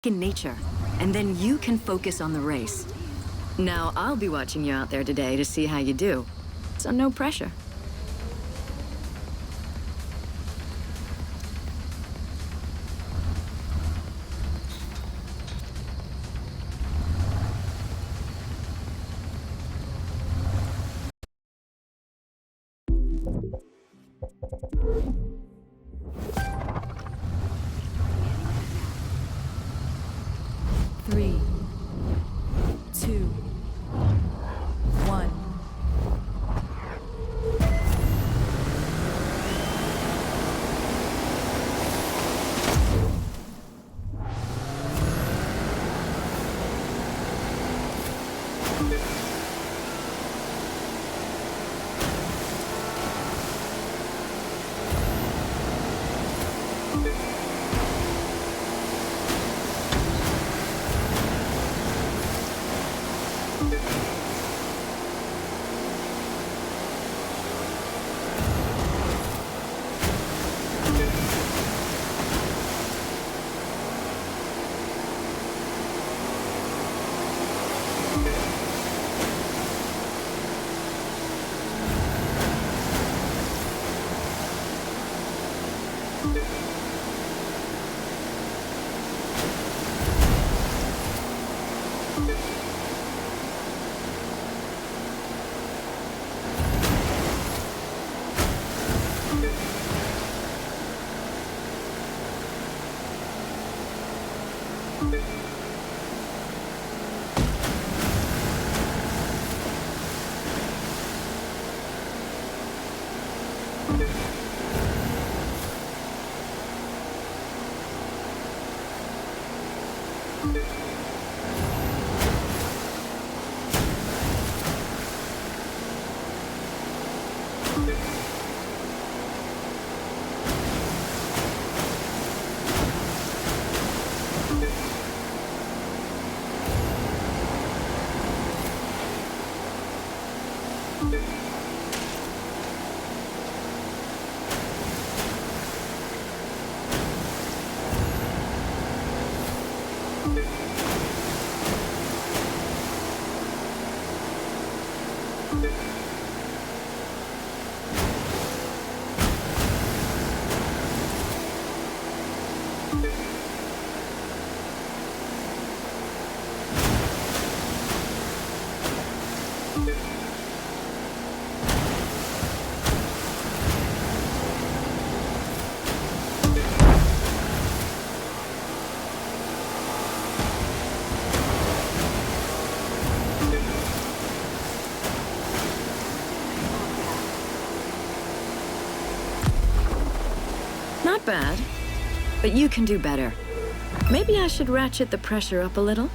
in nature, and then you can focus on the race. Now, I'll be watching you out there today to see how you do, so no pressure. Three, two, one. Not bad, but you can do better. Maybe I should ratchet the pressure up a little?